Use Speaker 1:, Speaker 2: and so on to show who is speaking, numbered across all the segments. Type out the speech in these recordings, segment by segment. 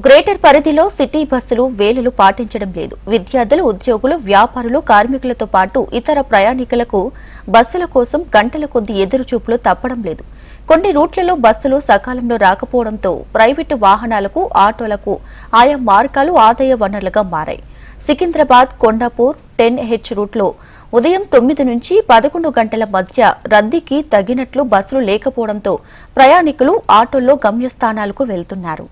Speaker 1: Greater పరిధిలో city బస్సులు వేళలు పాటించడం లేదు. విద్యార్థులు, ఉద్యోగులు, వ్యాపారులు, కార్మికులతో పాటు ఇతర ప్రయాణికులకు బస్సుల కోసం గంటల కొద్దీ ఎదురుచూపులు తప్పడం లేదు. కొన్ని రూట్లలో బస్సులు సకాలంలో రాకపోవడంతో ప్రైవేటు వాహనాలకు, ఆటోలకు ఆయా మార్గాలు ఆదాయ వనరులుగా మారాయి. సికింద్రాబాద్ కొండాపూర్ 10H రూట్లో ఉదయం 9 నుంచి 11 గంటల మధ్య రద్దీకి తగినట్లు బస్సులు లేకపోవడంతో ప్రయాణికులు ఆటోల్లో గమ్యస్థానాలకు వెళ్తున్నారు.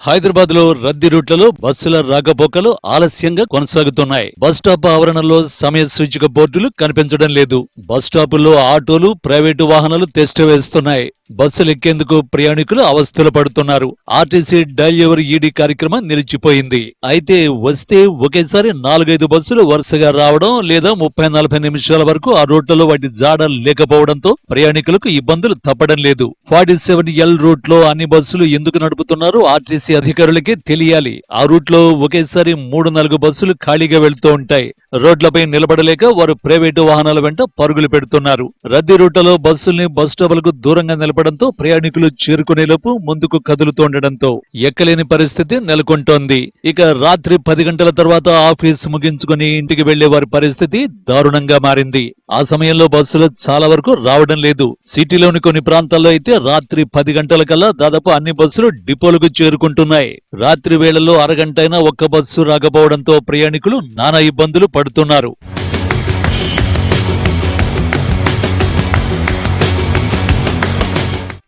Speaker 2: హైదరాబాద్ లో రద్దీ రూట్లలో బస్సుల రాకపోకలు ఆలస్యంగా కొనసాగుతున్నాయి. బస్టాప్ ఆవరణలో సమయ సూచిక బోర్డులు కనిపించడం లేదు. బస్టాపుల్లో ఆటోలు, ప్రైవేటు వాహనాలు తెష్టవేస్తున్నాయి. బస్సులు ఎక్కేందుకు ప్రయాణికులు అవస్థలు పడుతున్నారు. ఆర్టీసీ డైల్ ఎవర్ ఈడీ కార్యక్రమం నిలిచిపోయింది. అయితే వస్తే ఒకేసారి 4-5 బస్సులు వరుసగా రావడం లేదా 30-40 నిమిషాల వరకు ఆ రూట్లలో వాటి జాడ లేకపోవడంతో ప్రయాణికులకు ఇబ్బందులు తప్పడం లేదు. 47L రూట్ లో అన్ని బస్సులు ఎందుకు నడుపుతున్నారు ఆర్టీసీ అధికారులకే తెలియాలి. ఆ రూట్ లో ఒకేసారి 3-4 బస్సులు ఖాళీగా వెళ్తూ ఉంటాయి. రోడ్లపై నిలబడలేక వారు ప్రైవేటు వాహనాల వెంట పరుగులు పెడుతున్నారు. రద్దీ రూట్లలో బస్సుల్ని బస్టాపులకు దూరంగా నిలపడంతో ప్రయాణికులు చేరుకునేలోపు ముందుకు కదులుతుండటంతో ఎక్కలేని పరిస్థితి నెలకొంటోంది. ఇక రాత్రి 10 గంటల తర్వాత ఆఫీస్ ముగించుకుని ఇంటికి వెళ్లే వారి పరిస్థితి దారుణంగా మారింది. ఆ సమయంలో బస్సులు చాలా వరకు రావడం లేదు. సిటీలోని కొన్ని ప్రాంతాల్లో అయితే రాత్రి 10 గంటల కల్లా దాదాపు అన్ని బస్సులు డిపోలకు చేరుకుంటున్నాయి. రాత్రి వేళల్లో అరగంట అయినా ఒక్క బస్సు రాకపోవడంతో ప్రయాణికులు నానా ఇబ్బందులు పడుతున్నారు.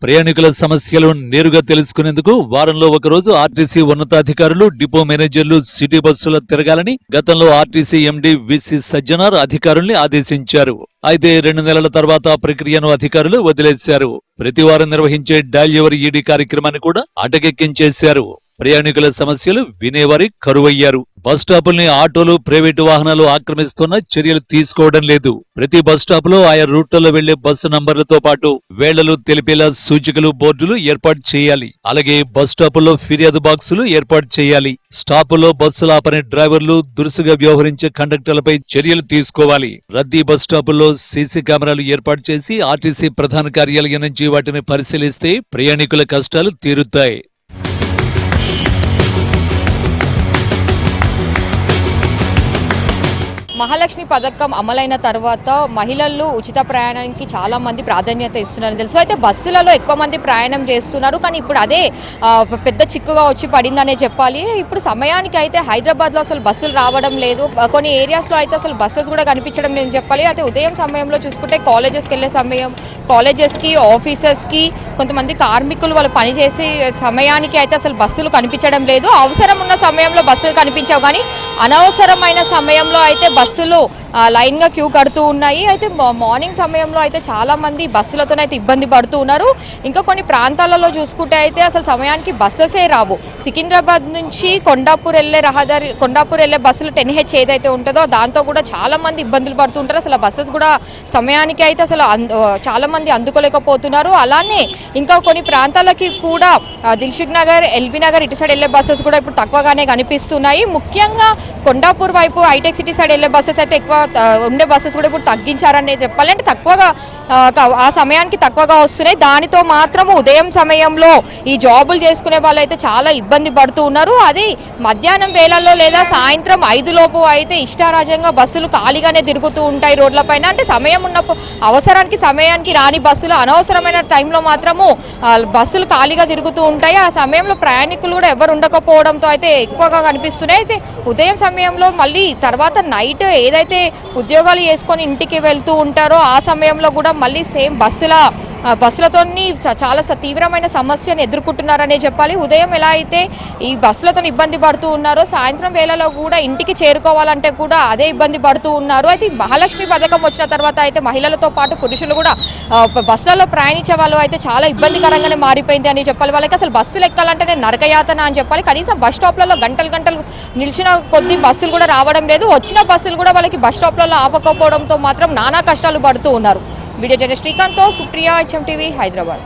Speaker 2: ప్రయాణికుల సమస్యలు నేరుగా తెలుసుకునేందుకు వారంలో ఒకరోజు ఆర్టీసీ ఉన్నతాధికారులు, డిపో మేనేజర్లు సిటీ బస్సులో తిరగాలని గతంలో ఆర్టీసీ ఎండీ విసి సజ్జనార్ అధికారుల్ని ఆదేశించారు. అయితే 2 నెలల తర్వాత ప్రక్రియను అధికారులు వదిలేశారు. ప్రతివారం నిర్వహించే డైల్ ఎవర్ ఈడీ కార్యక్రమాన్ని కూడా అటకెక్కించేశారు. ప్రయాణికుల సమస్యలు వినేవారి కరువయ్యారు. బస్టాపుల్ని ఆటోలు, ప్రైవేటు వాహనాలు ఆక్రమిస్తున్న చర్యలు తీసుకోవడం లేదు. ప్రతి బస్టాప్ లో ఆయా రూట్లలో వెళ్లే బస్సు నంబర్లతో పాటు వేళలు తెలిపేలా సూచికలు, బోర్డులు ఏర్పాటు చేయాలి. అలాగే బస్టాపుల్లో ఫిర్యాదు బాక్సులు ఏర్పాటు చేయాలి. స్టాపుల్లో బస్సులు ఆపని డ్రైవర్లు, దురుసుగా వ్యవహరించే కండక్టర్లపై చర్యలు తీసుకోవాలి. రద్దీ బస్టాపుల్లో సీసీ కెమెరాలు ఏర్పాటు చేసి ఆర్టీసీ ప్రధాన కార్యాలయం నుంచి వాటిని పరిశీలిస్తే ప్రయాణికుల కష్టాలు తీరుతాయి.
Speaker 3: మహాలక్ష్మి పథకం అమలైన తర్వాత మహిళలు ఉచిత ప్రయాణానికి చాలా మంది ప్రాధాన్యత ఇస్తున్నారని తెలుసు. అయితే బస్సులలో ఎక్కువ మంది ప్రయాణం చేస్తున్నారు. కానీ ఇప్పుడు అదే పెద్ద చిక్కుగా వచ్చి పడిందనే చెప్పాలి. ఇప్పుడు సమయానికి అయితే హైదరాబాద్లో అసలు బస్సులు రావడం లేదు. కొన్ని ఏరియాస్లో అయితే అసలు బస్సెస్ కూడా కనిపించడం లేదని చెప్పాలి. అయితే ఉదయం సమయంలో చూసుకుంటే కాలేజెస్కి వెళ్ళే సమయం, కాలేజెస్కి, ఆఫీసెస్కి కొంతమంది కార్మికులు వాళ్ళు పనిచేసే సమయానికి అయితే అసలు బస్సులు కనిపించడం లేదు. అవసరం ఉన్న సమయంలో బస్సులు కనిపించవు, కానీ అనవసరమైన సమయంలో అయితే బస్సులు లైన్గా క్యూ కడుతూ ఉన్నాయి. అయితే మార్నింగ్ సమయంలో అయితే చాలామంది బస్సులతోనైతే ఇబ్బంది పడుతూ ఉన్నారు. ఇంకా కొన్ని ప్రాంతాలలో చూసుకుంటే అయితే అసలు సమయానికి బస్సెసే రావు. సికింద్రాబాద్ నుంచి కొండాపూర్ వెళ్ళే బస్సులు 10H ఏదైతే ఉంటుందో దాంతో కూడా చాలామంది ఇబ్బందులు పడుతూ ఉంటారు. అసలు బస్సెస్ కూడా సమయానికి అయితే అసలు చాలామంది అందుకోలేకపోతున్నారు. అలానే ఇంకా కొన్ని ప్రాంతాలకి కూడా దిల్సుఖ్ నగర్, ఎల్బీ నగర్ ఇటు సైడ్ వెళ్ళే బస్సెస్ కూడా ఇప్పుడు తక్కువగానే కనిపిస్తున్నాయి. ముఖ్యంగా కొండాపూర్ వైపు హైటెక్ సిటీ సైడ్ వెళ్ళే బస్సెస్ అయితే ఎక్కువ ఉండే బస్సెస్ కూడా ఇప్పుడు తగ్గించారని చెప్పాలంటే తక్కువగా ఆ సమయానికి తక్కువగా వస్తున్నాయి. దానితో మాత్రము ఉదయం సమయంలో ఈ జాబులు చేసుకునే వాళ్ళు అయితే చాలా ఇబ్బంది పడుతూ ఉన్నారు. అది మధ్యాహ్నం వేళల్లో లేదా సాయంత్రం 5 లోపు అయితే ఇష్టారాజ్యంగా బస్సులు ఖాళీగానే తిరుగుతూ ఉంటాయి రోడ్లపైన. అంటే సమయం ఉన్నప్పుడు అవసరానికి సమయానికి రాని బస్సులు అనవసరమైన టైంలో మాత్రము బస్సులు ఖాళీగా తిరుగుతూ ఉంటాయి. ఆ సమయంలో ప్రయాణికులు కూడా ఎవరు ఉండకపోవడంతో అయితే ఎక్కువగా కనిపిస్తున్నాయి. అయితే ఉదయం సమయంలో మళ్ళీ తర్వాత నైట్ ఏదైతే ఉద్యోగాలు చేసుకొని ఇంటికి వెళ్తూ ఉంటారో ఆ సమయంలో కూడా మళ్ళీ సేమ్ బస్సులతో చాలా తీవ్రమైన సమస్యను ఎదుర్కొంటున్నారనే చెప్పాలి. ఉదయం ఎలా అయితే ఈ బస్సులతో ఇబ్బంది పడుతూ ఉన్నారో సాయంత్రం వేళలో కూడా ఇంటికి చేరుకోవాలంటే కూడా అదే ఇబ్బంది పడుతూ ఉన్నారు. అయితే మహాలక్ష్మి పథకం వచ్చిన తర్వాత అయితే మహిళలతో పాటు పురుషులు కూడా బస్సులలో ప్రయాణించే వాళ్ళు అయితే చాలా ఇబ్బందికరంగానే మారిపోయింది అని చెప్పాలి. వాళ్ళకి అసలు బస్సులు ఎక్కాలంటేనే నరకయాతన అని చెప్పాలి. కనీసం బస్ స్టాప్లలో గంటలు నిలిచిన కొద్ది బస్సులు కూడా రావడం లేదు. వచ్చిన బస్సులు కూడా వాళ్ళకి బస్ స్టాప్లలో ఆపకపోవడంతో మాత్రం నానా కష్టాలు పడుతూ ఉన్నారు. వీడియో జర్నలిస్ట్ శ్రీకాంత్తో సుప్రియ, HM TV, హైదరాబాద్.